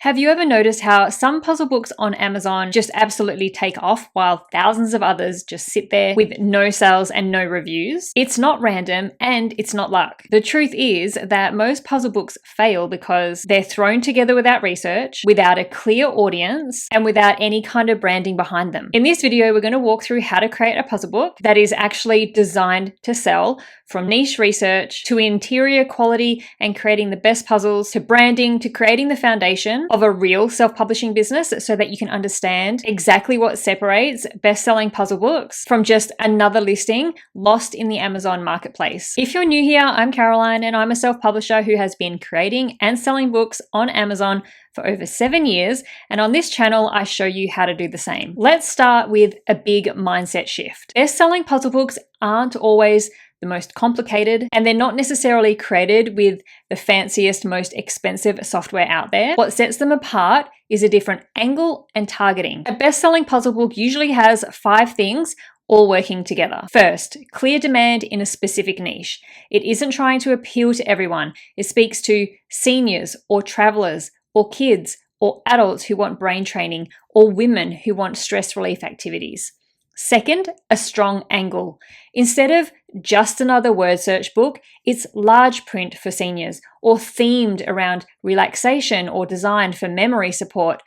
Have you ever noticed how some puzzle books on Amazon just absolutely take off while thousands of others just sit there with no sales and no reviews? It's not random and it's not luck. The truth is that most puzzle books fail because they're thrown together without research, without a clear audience, and without any kind of branding behind them. In this video, we're going to walk through how to create a puzzle book that is actually designed to sell, from niche research to interior quality and creating the best puzzles, to branding, to creating the foundation of a real self-publishing business so that you can understand exactly what separates best-selling puzzle books from just another listing lost in the Amazon marketplace. If you're new here, I'm Caroline and I'm a self-publisher who has been creating and selling books on Amazon for over 7 years, and on this channel I show you how to do the same. Let's start with a big mindset shift. Best-selling puzzle books aren't always the most complicated, and they're not necessarily created with the fanciest, most expensive software out there. What sets them apart is a different angle and targeting. A best-selling puzzle book usually has 5 things all working together. First, clear demand in a specific niche. It isn't trying to appeal to everyone. It speaks to seniors or travelers or kids or adults who want brain training or women who want stress relief activities. Second, a strong angle. Instead of just another word search book, it's large print for seniors or themed around relaxation or designed for memory support.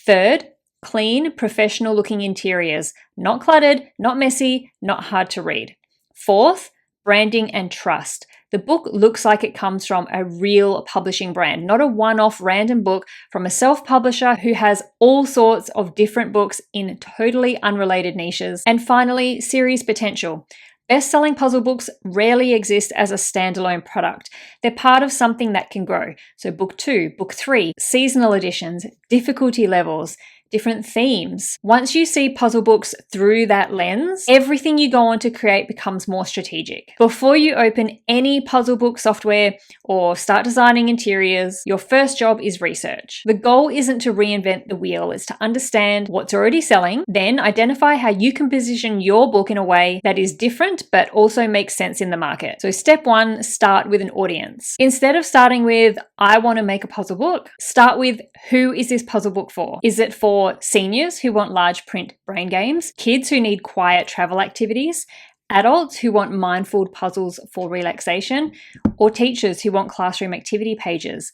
Third, clean, professional looking interiors. Not cluttered, not messy, not hard to read. Fourth, branding and trust. The book looks like it comes from a real publishing brand, not a one-off random book from a self-publisher who has all sorts of different books in totally unrelated niches. And finally, series potential. Best-selling puzzle books rarely exist as a standalone product. They're part of something that can grow. So book 2, book 3, seasonal editions, difficulty levels, different themes. Once you see puzzle books through that lens, everything you go on to create becomes more strategic. Before you open any puzzle book software or start designing interiors, your first job is research. The goal isn't to reinvent the wheel, it's to understand what's already selling, then identify how you can position your book in a way that is different but also makes sense in the market. So step 1, start with an audience. Instead of starting with, I want to make a puzzle book, start with, who is this puzzle book for? Is it for seniors who want large print brain games, kids who need quiet travel activities, adults who want mindful puzzles for relaxation, or teachers who want classroom activity pages?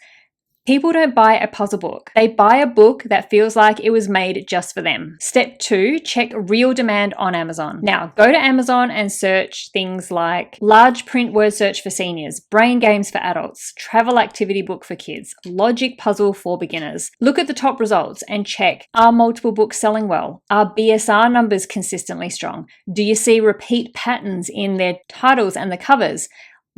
People don't buy a puzzle book. They buy a book that feels like it was made just for them. Step 2, check real demand on Amazon. Now, go to Amazon and search things like large print word search for seniors, brain games for adults, travel activity book for kids, logic puzzle for beginners. Look at the top results and check, are multiple books selling well? Are BSR numbers consistently strong? Do you see repeat patterns in their titles and the covers?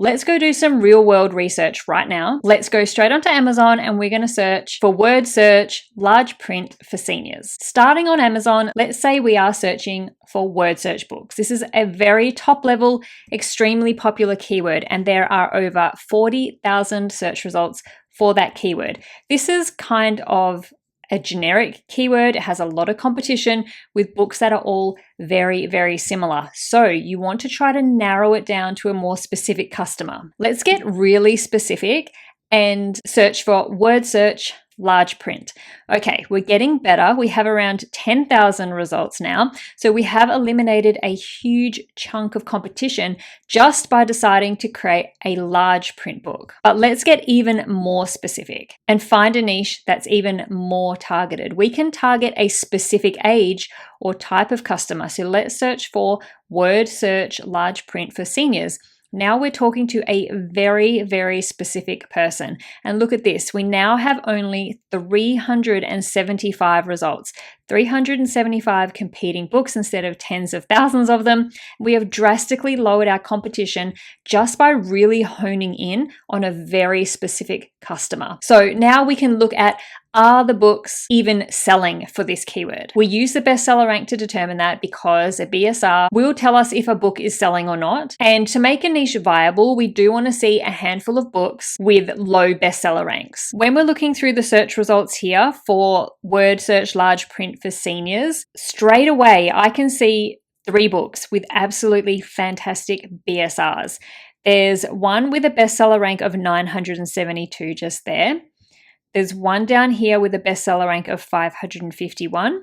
Let's go do some real world research right now. Let's go straight onto Amazon and we're going to search for word search, large print for seniors. Starting on Amazon, let's say we are searching for word search books. This is a very top level, extremely popular keyword, and there are over 40,000 search results for that keyword. This is kind of a generic keyword. It has a lot of competition with books that are all very, very similar. So you want to try to narrow it down to a more specific customer. Let's get really specific and search for word search, large print. Okay, we're getting better. We have around 10,000 results now. So we have eliminated a huge chunk of competition just by deciding to create a large print book. But let's get even more specific and find a niche that's even more targeted. We can target a specific age or type of customer. So let's search for word search, large print for seniors. Now we're talking to a very, very specific person. And look at this. We now have only 375 results, 375 competing books instead of tens of thousands of them. We have drastically lowered our competition just by really honing in on a very specific customer. So now we can look at, are the books even selling for this keyword? We use the bestseller rank to determine that because a BSR will tell us if a book is selling or not. And to make a niche viable, we do want to see a handful of books with low bestseller ranks. When we're looking through the search results here for word search large print for seniors, straight away I can see 3 books with absolutely fantastic BSRs. There's one with a bestseller rank of 972 just there. There's one down here with a bestseller rank of 551.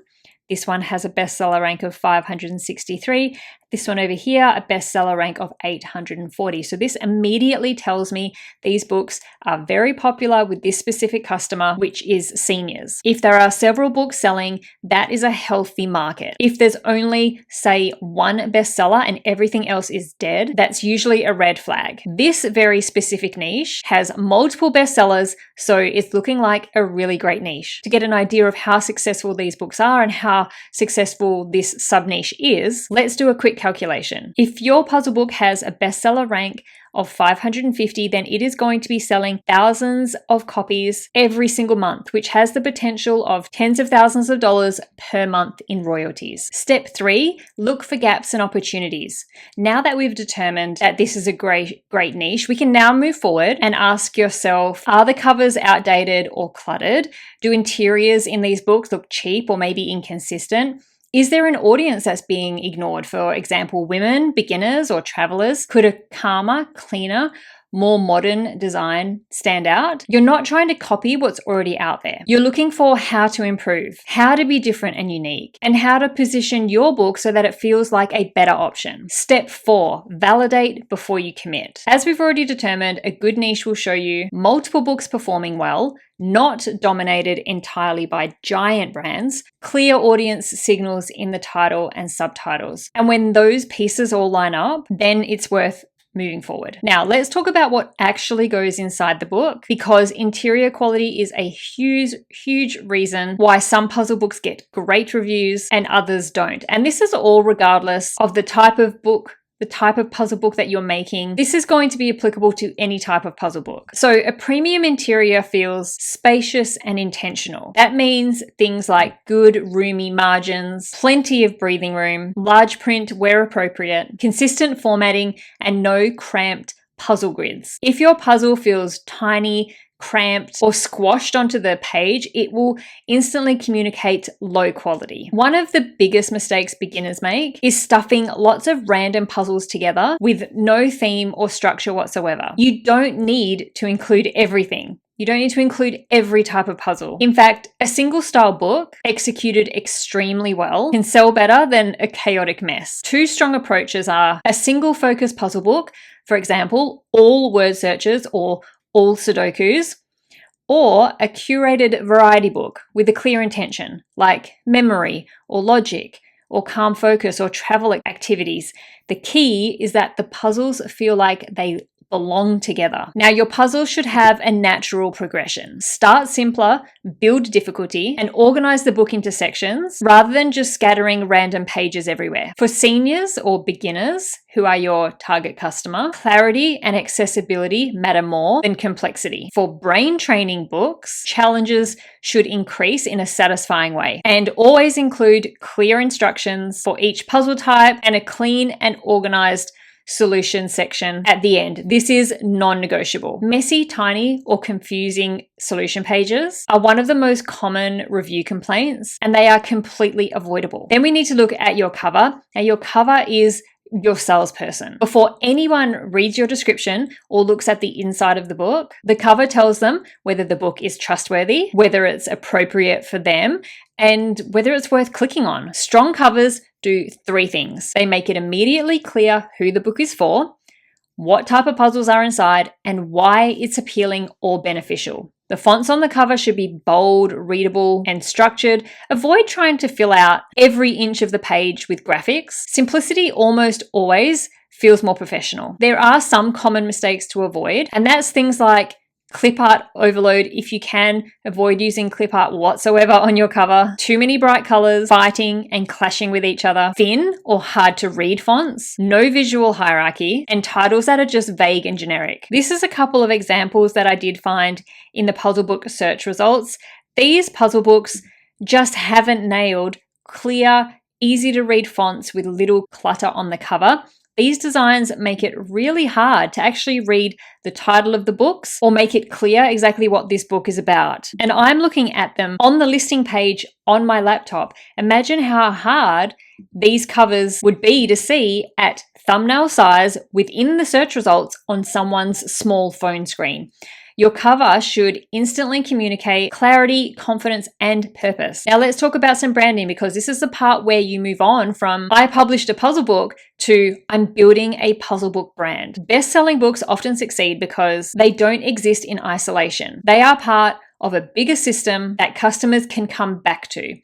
This one has a bestseller rank of 563. This one over here, a bestseller rank of 840. So this immediately tells me these books are very popular with this specific customer, which is seniors. If there are several books selling, that is a healthy market. If there's only, say, one bestseller and everything else is dead, that's usually a red flag. This very specific niche has multiple bestsellers, so it's looking like a really great niche. To get an idea of how successful these books are and how successful this sub-niche is, let's do a quick calculation. If your puzzle book has a bestseller rank of 550, then it is going to be selling thousands of copies every single month, which has the potential of tens of thousands of dollars per month in royalties. Step 3, look for gaps and opportunities. Now that we've determined that this is a great niche, we can now move forward and ask yourself, are the covers outdated or cluttered? Do interiors in these books look cheap or maybe inconsistent? Is there an audience that's being ignored? For example, women, beginners, or travelers? Could a calmer, cleaner, more modern design stand out? You're not trying to copy what's already out there. You're looking for how to improve, how to be different and unique, and how to position your book so that it feels like a better option. Step 4, validate before you commit. As we've already determined, a good niche will show you multiple books performing well, not dominated entirely by giant brands, clear audience signals in the title and subtitles. And when those pieces all line up, then it's worth moving forward. Now, let's talk about what actually goes inside the book, because interior quality is a huge reason why some puzzle books get great reviews and others don't. And this is all regardless of the type of book, the type of puzzle book that you're making. This is going to be applicable to any type of puzzle book. So a premium interior feels spacious and intentional. That means things like good, roomy margins, plenty of breathing room, large print where appropriate, consistent formatting, and no cramped puzzle grids. If your puzzle feels tiny, cramped, or squashed onto the page, it will instantly communicate low quality. One of the biggest mistakes beginners make is stuffing lots of random puzzles together with no theme or structure whatsoever. You don't need to include everything. You don't need to include every type of puzzle. In fact, a single style book executed extremely well can sell better than a chaotic mess. Two strong approaches are a single focus puzzle book, for example, all word searches or all Sudokus, or a curated variety book with a clear intention, like memory or logic or calm focus or travel activities. The key is that the puzzles feel like they belong together. Now, your puzzles should have a natural progression. Start simpler, build difficulty, and organize the book into sections rather than just scattering random pages everywhere. For seniors or beginners, who are your target customer, clarity and accessibility matter more than complexity. For brain training books, challenges should increase in a satisfying way, and always include clear instructions for each puzzle type and a clean and organized solution section at the end. This is non-negotiable. Messy, tiny, or confusing solution pages are one of the most common review complaints, and they are completely avoidable. Then we need to look at your cover. Now, your cover is your salesperson. Before anyone reads your description or looks at the inside of the book, the cover tells them whether the book is trustworthy, whether it's appropriate for them, and whether it's worth clicking on. Strong covers do 3 things. They make it immediately clear who the book is for, what type of puzzles are inside, and why it's appealing or beneficial. The fonts on the cover should be bold, readable, and structured. Avoid trying to fill out every inch of the page with graphics. Simplicity almost always feels more professional. There are some common mistakes to avoid, and that's things like clip art overload. If you can, avoid using clip art whatsoever on your cover. Too many bright colors, fighting and clashing with each other. Thin or hard to read fonts. No visual hierarchy. And titles that are just vague and generic. This is a couple of examples that I did find in the puzzle book search results. These puzzle books just haven't nailed clear, easy to read fonts with little clutter on the cover. These designs make it really hard to actually read the title of the books or make it clear exactly what this book is about. And I'm looking at them on the listing page on my laptop. Imagine how hard these covers would be to see at thumbnail size within the search results on someone's small phone screen. Your cover should instantly communicate clarity, confidence, and purpose. Now let's talk about some branding, because this is the part where you move on from I published a puzzle book to I'm building a puzzle book brand. Best-selling books often succeed because they don't exist in isolation. They are part of a bigger system that customers can come back to.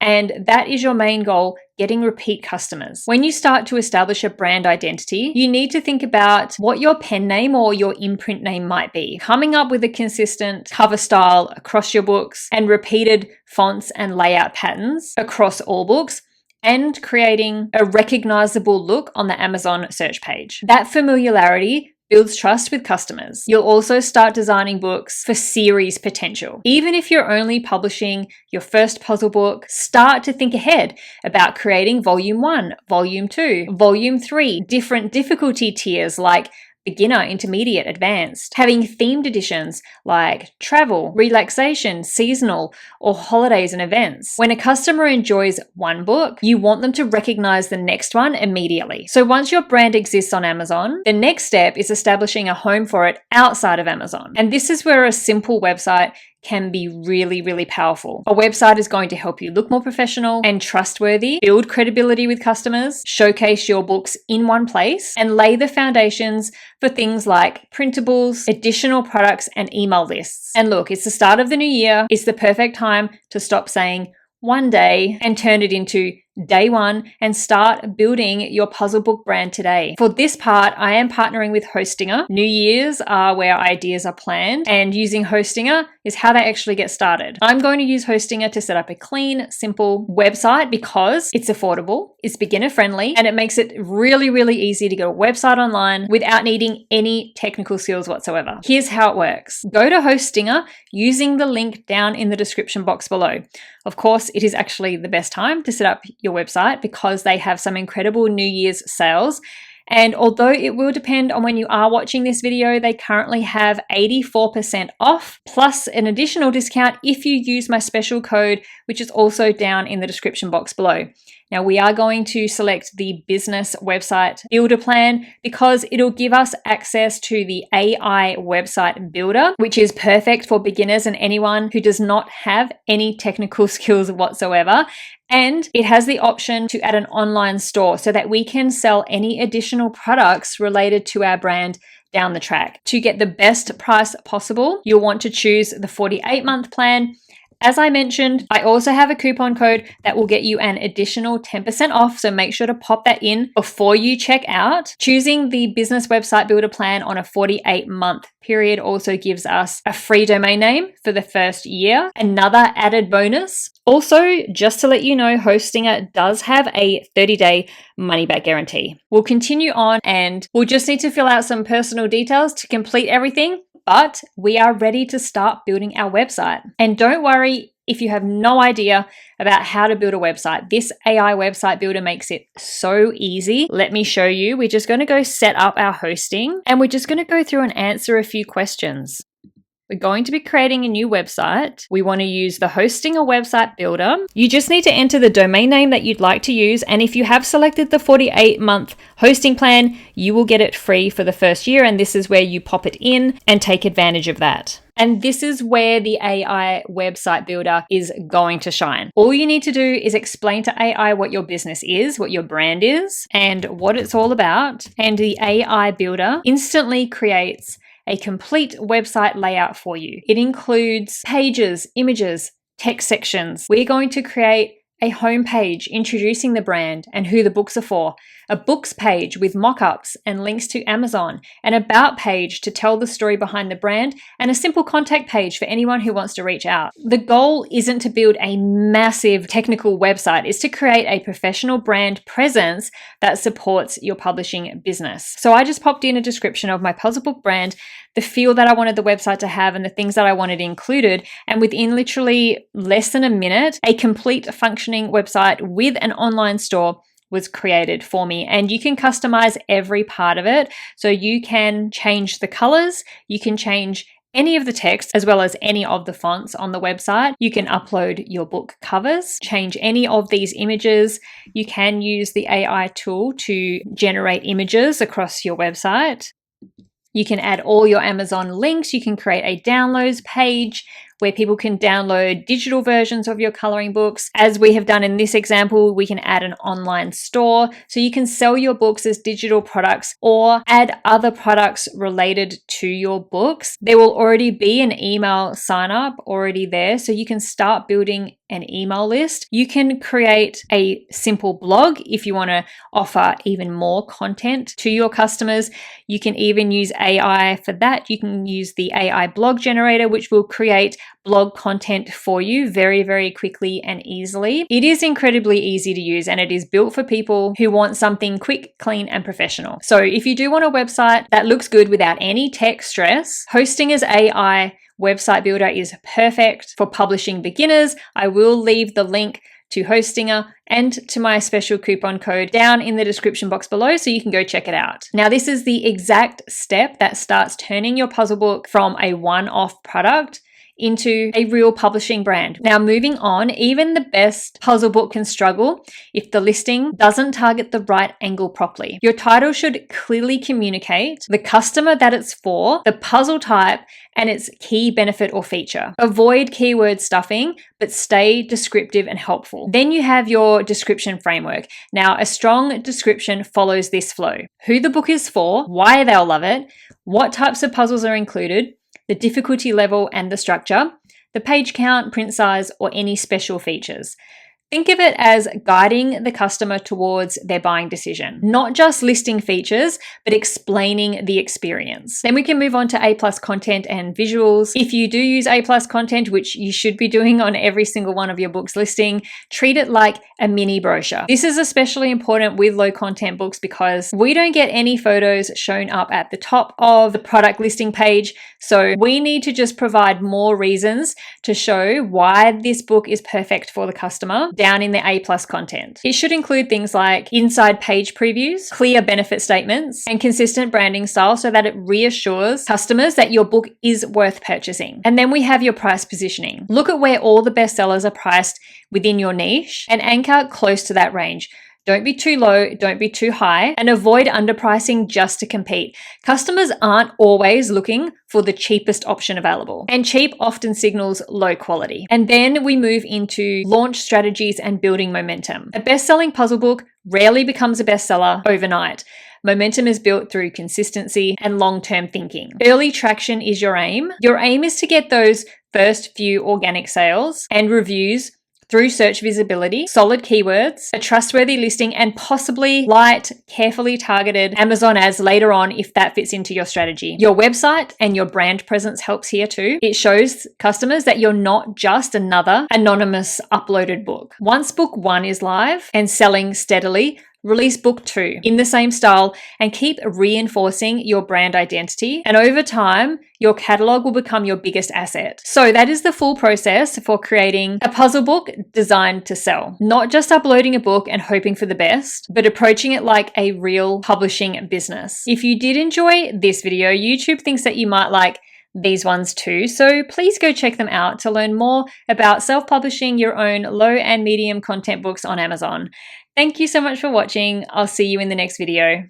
And that is your main goal, getting repeat customers. When you start to establish a brand identity, you need to think about what your pen name or your imprint name might be. Coming up with a consistent cover style across your books and repeated fonts and layout patterns across all books, and creating a recognizable look on the Amazon search page. That familiarity builds trust with customers. You'll also start designing books for series potential. Even if you're only publishing your first puzzle book, start to think ahead about creating volume 1, volume 2, volume 3, different difficulty tiers like beginner, intermediate, advanced, having themed editions like travel, relaxation, seasonal, or holidays and events. When a customer enjoys one book, you want them to recognize the next one immediately. So once your brand exists on Amazon, the next step is establishing a home for it outside of Amazon. And this is where a simple website can be really, really powerful. A website is going to help you look more professional and trustworthy, build credibility with customers, showcase your books in one place, and lay the foundations for things like printables, additional products, and email lists. And look, it's the start of the new year. It's the perfect time to stop saying one day and turn it into day one and start building your puzzle book brand today. For this part, I am partnering with Hostinger. New Year's are where ideas are planned, and using Hostinger is how they actually get started. I'm going to use Hostinger to set up a clean, simple website because it's affordable, it's beginner friendly, and it makes it really, really easy to get a website online without needing any technical skills whatsoever. Here's how it works. Go to Hostinger using the link down in the description box below. Of course, it is actually the best time to set up your website because they have some incredible New Year's sales. And although it will depend on when you are watching this video, they currently have 84% off, plus an additional discount if you use my special code, which is also down in the description box below. Now, we are going to select the business website builder plan because it'll give us access to the AI website builder, which is perfect for beginners and anyone who does not have any technical skills whatsoever. And it has the option to add an online store so that we can sell any additional products related to our brand down the track. To get the best price possible, you'll want to choose the 48-month plan. As I mentioned, I also have a coupon code that will get you an additional 10% off, so make sure to pop that in before you check out. Choosing the business website builder plan on a 48-month period also gives us a free domain name for the first year, another added bonus. Also, just to let you know, Hostinger does have a 30-day money-back guarantee. We'll continue on and we'll just need to fill out some personal details to complete everything. But we are ready to start building our website. And don't worry if you have no idea about how to build a website. This AI website builder makes it so easy. Let me show you. We're just going to go set up our hosting and we're just going to go through and answer a few questions. We're going to be creating a new website. We want to use the Hostinger website builder. You just need to enter the domain name that you'd like to use. And if you have selected the 48-month hosting plan, you will get it free for the first year. And this is where you pop it in and take advantage of that. And this is where the AI website builder is going to shine. All you need to do is explain to AI what your business is, what your brand is, and what it's all about. And the AI builder instantly creates a complete website layout for you. It includes pages, images, text sections. We're going to create a homepage introducing the brand and who the books are for, a books page with mock-ups and links to Amazon, an about page to tell the story behind the brand, and a simple contact page for anyone who wants to reach out. The goal isn't to build a massive technical website, it's to create a professional brand presence that supports your publishing business. So I just popped in a description of my puzzle book brand, the feel that I wanted the website to have and the things that I wanted included. And within literally less than a minute, a complete functioning website with an online store was created for me. And you can customize every part of it. So you can change the colors, you can change any of the text as well as any of the fonts on the website. You can upload your book covers, change any of these images. You can use the AI tool to generate images across your website. You can add all your Amazon links. You can create a downloads page where people can download digital versions of your coloring books. As we have done in this example, we can add an online store so you can sell your books as digital products or add other products related to your books. There will already be an email sign up already there, so you can start building an email list. You can create a simple blog if you want to offer even more content to your customers. You can even use AI for that. You can use the AI blog generator, which will create blog content for you very, very quickly and easily. It is incredibly easy to use and it is built for people who want something quick, clean, and professional. So if you do want a website that looks good without any tech stress, Hostinger's AI website builder is perfect for publishing beginners. I will leave the link to Hostinger and to my special coupon code down in the description box below so you can go check it out. Now, this is the exact step that starts turning your puzzle book from a one-off product into a real publishing brand. Now, moving on, even the best puzzle book can struggle if the listing doesn't target the right angle properly. Your title should clearly communicate the customer that it's for, the puzzle type, and its key benefit or feature. Avoid keyword stuffing, but stay descriptive and helpful. Then you have your description framework. Now, a strong description follows this flow: who the book is for, why they'll love it, what types of puzzles are included, the difficulty level and the structure, the page count, print size, or any special features. Think of it as guiding the customer towards their buying decision, not just listing features, but explaining the experience. Then we can move on to A+ content and visuals. If you do use A+ content, which you should be doing on every single one of your books listing, treat it like a mini brochure. This is especially important with low content books because we don't get any photos shown up at the top of the product listing page. So we need to just provide more reasons to show why this book is perfect for the customer down in the A+ content. It should include things like inside page previews, clear benefit statements, and consistent branding style so that it reassures customers that your book is worth purchasing. And then we have your price positioning. Look at where all the bestsellers are priced within your niche and anchor close to that range. Don't be too low, don't be too high, and avoid underpricing just to compete. Customers aren't always looking for the cheapest option available, and cheap often signals low quality. And then we move into launch strategies and building momentum. A best-selling puzzle book rarely becomes a bestseller overnight. Momentum is built through consistency and long-term thinking. Early traction is your aim. Your aim is to get those first few organic sales and reviews through search visibility, solid keywords, a trustworthy listing, and possibly light, carefully targeted Amazon ads later on if that fits into your strategy. Your website and your brand presence helps here too. It shows customers that you're not just another anonymous uploaded book. Once book 1 is live and selling steadily, release book 2 in the same style and keep reinforcing your brand identity. And over time, your catalog will become your biggest asset. So that is the full process for creating a puzzle book designed to sell. Not just uploading a book and hoping for the best, but approaching it like a real publishing business. If you did enjoy this video, YouTube thinks that you might like these ones too. So please go check them out to learn more about self-publishing your own low and medium content books on Amazon. Thank you so much for watching. I'll see you in the next video.